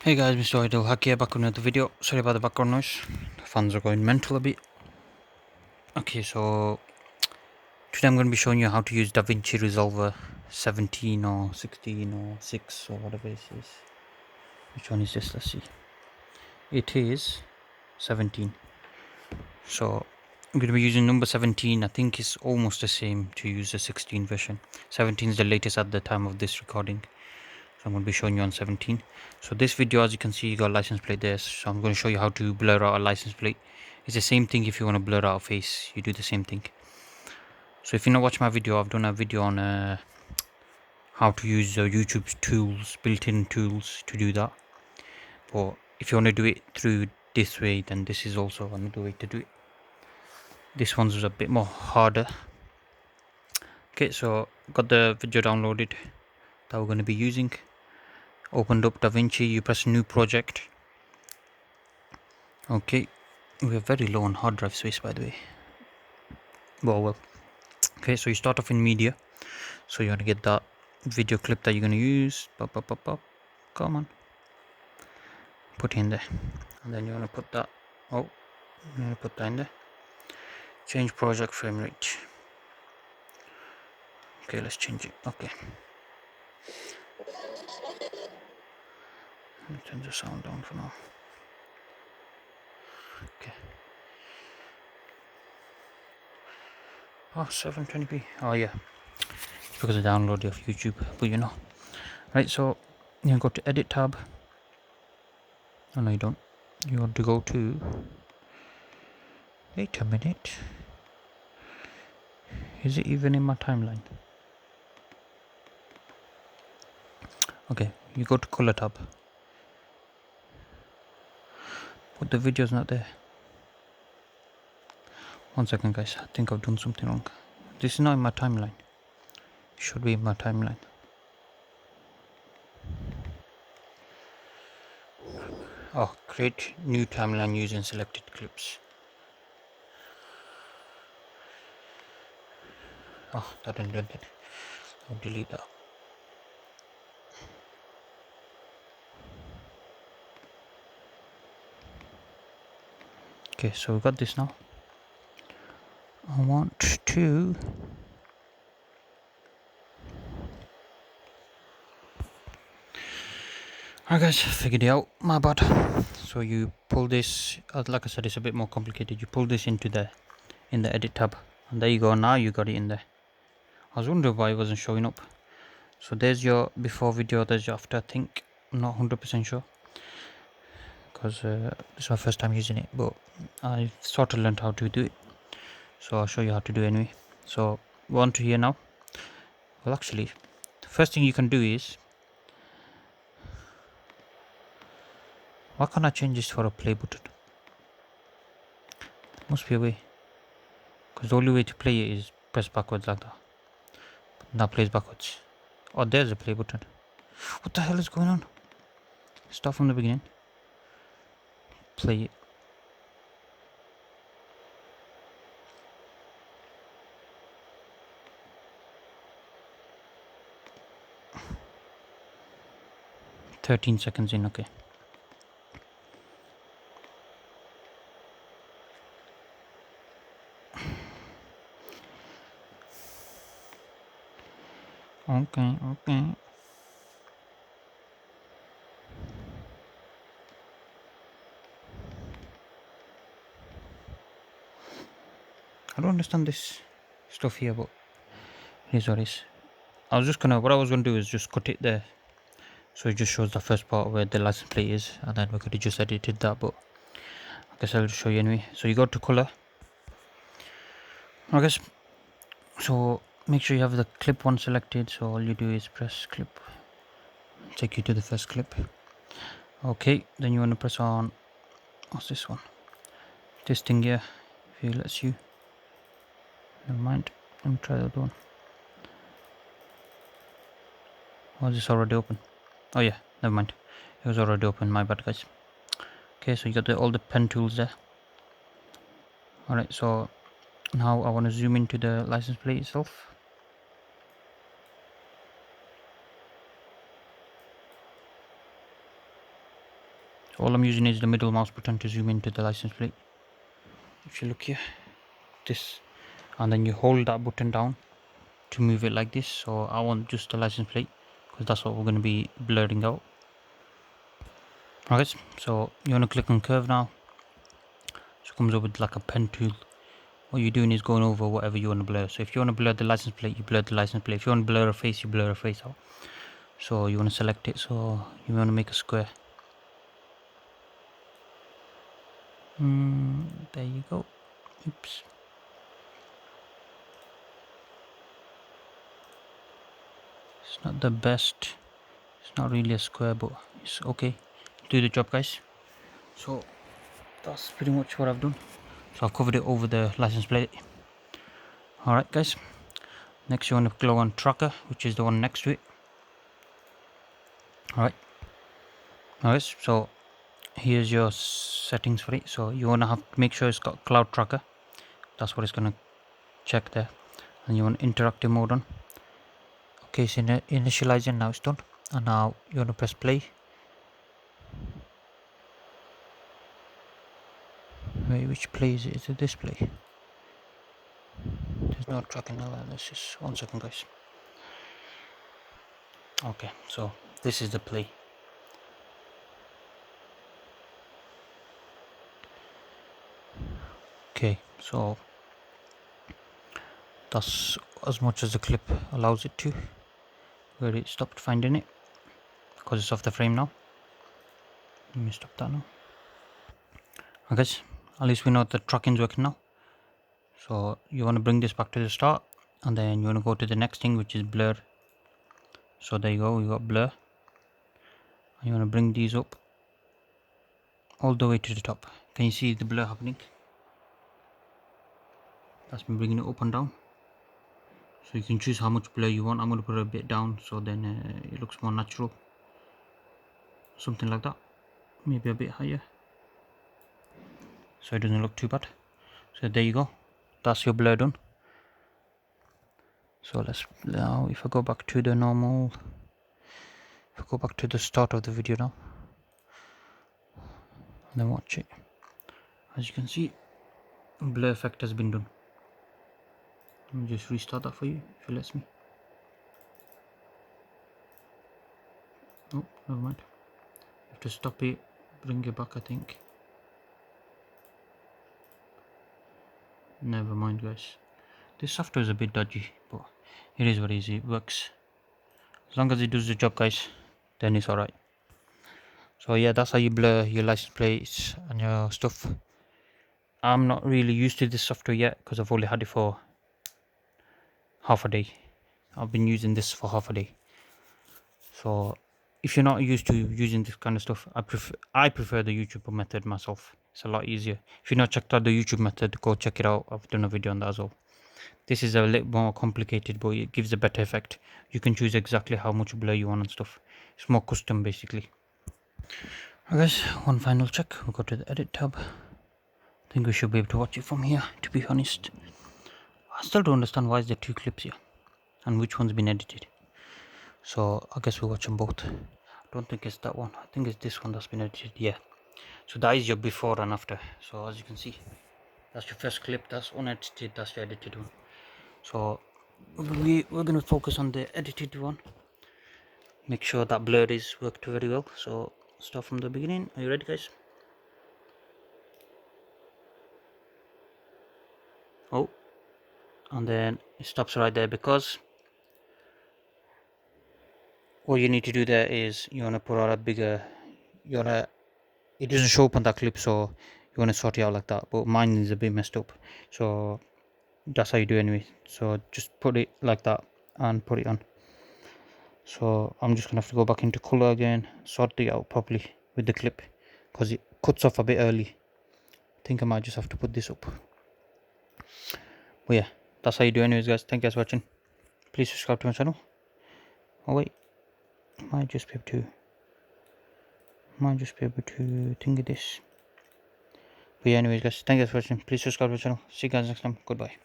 Hey guys, MrWaheedulHaque here, back with another video. Sorry about the background noise. The fans are going mental a bit. Okay, so today I'm going to be showing you how to use Davinci Resolver 17 or 16 or 6 or whatever it is. Which one is this? Let's see. It is 17. So I'm going to be using number 17. I think it's almost the same to use the 16 version. 17 is the latest at the time of this recording. So I'm going to be showing you on 17. So this video, as you can see, you got a license plate there. So I'm going to show you how to blur out a license plate. It's the same thing if you want to blur out a face, you do the same thing. So if you not watch my video, I've done a video on how to use YouTube's tools, built-in tools to do that. But if you want to do it through this way, then this is also another way to do it. This one's a bit more harder. Okay, so got the video downloaded that we're going to be using. Opened up Davinci, you press new project. Okay, we are very low on hard drive space, by the way. Well. Okay, so you start off in media. So you want to get that video clip that you're going to use. Come on. Put it in there. And then you want to put that. Oh, you want to put that in there. Change project frame rate. Okay, let's change it. Okay. Let me turn the sound down for now. Okay. Oh, 720p. Oh, yeah. It's because I downloaded it off YouTube, but you know. Right, so you go to edit tab. Oh, no, you don't. You want to go to. Wait a minute. Is it even in my timeline? Okay, you go to color tab. But the video's not there. One second, guys. I think I've done something wrong. This is not in my timeline. It should be in my timeline. Oh, create new timeline using selected clips. Oh, that didn't do it. I'll delete that. Okay, so we got this now. I want to alright guys, figured it out, my bad. So you pull this, like I said, it's a bit more complicated. You pull this into in the edit tab, and there you go. Now you got it in there. I was wondering why it wasn't showing up. So there's your before video, there's your after. I think I'm not 100% sure, because this is my first time using it, but I sort of learned how to do it, so I'll show you how to do it anyway. So we're on to here now. Well, actually, the first thing you can do is, why can't I change this for a play button? Must be a way, because the only way to play it is press backwards like that. Now plays backwards. Oh, there's a play button. What the hell is going on? Start from the beginning. Play it. "13 seconds in." Okay. Okay. I don't understand this stuff here, but it is what it is. What I was gonna do is just cut it there, so it just shows the first part where the license plate is, and then we could have just edited that, but I guess I'll show you anyway. So you go to color, I guess. So make sure you have the clip one selected, so all you do is press clip, take you to the first clip. Okay, then you want to press on, what's this one, this thing here, if it lets you. Never mind, let me try the other one. Was this already open? Oh yeah, never mind, it was already open, my bad guys. Okay, so you got all the pen tools there. Alright, so now I want to zoom into the license plate itself. So all I'm using is the middle mouse button to zoom into the license plate. If you look here, this, and then you hold that button down to move it like this. So I want just the license plate because that's what we're going to be blurring out. Alright, so you want to click on curve now. So it comes up with like a pen tool. What you're doing is going over whatever you want to blur. So if you want to blur the license plate, you blur the license plate. If you want to blur a face, you blur a face out. So you want to select it. So you want to make a square. There you go. Oops. It's not the best. It's not really a square, but it's okay. Do the job, guys. So that's pretty much what I've done. So I've covered it over the license plate. Alright, guys. Next you want to click on tracker, which is the one next to it. Alright, so here's your settings for it. So you want to have to make sure it's got cloud tracker. That's what it's going to check there. And you want interactive mode on. Okay, so initializing, now it's done. And now you want to press play. Wait, which play is it? Is it this play? There's no tracking analysis. 1 second, guys. Okay, so this is the play. Okay, so that's as much as the clip allows it to, where it stopped finding it because it's off the frame now. Let me stop that now. Okay, at least we know the tracking's working now. So you want to bring this back to the start, and then you want to go to the next thing, which is blur. So there you go, you got blur. And you want to bring these up all the way to the top. Can you see the blur happening? That's been bringing it up and down. So you can choose how much blur you want. I'm going to put it a bit down so then it looks more natural. Something like that. Maybe a bit higher, so it doesn't look too bad. So there you go. That's your blur done. So let's now, if I go back to the normal, if I go back to the start of the video now, and then watch it, as you can see, blur effect has been done. Let me just restart that for you if it lets me. Oh, never mind. You have to stop it, bring it back, I think. Never mind, guys. This software is a bit dodgy, but it is what it is. It works. As long as it does the job, guys, then it's alright. So yeah, that's how you blur your license plates and your stuff. I'm not really used to this software yet because I've only had it for half a day. I've been using this for half a day. So if you're not used to using this kind of stuff, I prefer the YouTube method myself. It's a lot easier. If you've not checked out the YouTube method, go check it out. I've done a video on that as well. This is a little more complicated, but it gives a better effect. You can choose exactly how much blur you want and stuff. It's more custom basically. Alright guys, one final check. We'll go to the edit tab. I think we should be able to watch it from here, to be honest. I still don't understand why is there 2 clips here and which one's been edited. So I guess we'll watch them both. I don't think it's that one. I think it's this one that's been edited. Yeah. So that is your before and after. So as you can see, that's your first clip. That's unedited. That's your edited one. So we're going to focus on the edited one. Make sure that blur is worked very well. So start from the beginning. Are you ready, guys? Oh, and then it stops right there because what you need to do there is you want to put out a bigger, it doesn't show up on that clip, so you want to sort it out like that, but mine is a bit messed up, so that's how you do anyway. So just put it like that and put it on. So I'm just gonna have to go back into color again, sort it out properly with the clip because it cuts off a bit early. I think I might just have to put this up, but yeah, that's how you do anyways, guys. Thank you guys for watching. Please subscribe to my channel. Oh wait, might just be able to think of this. But yeah, anyways guys, thank you guys for watching. Please subscribe to the channel. See you guys next time. Goodbye.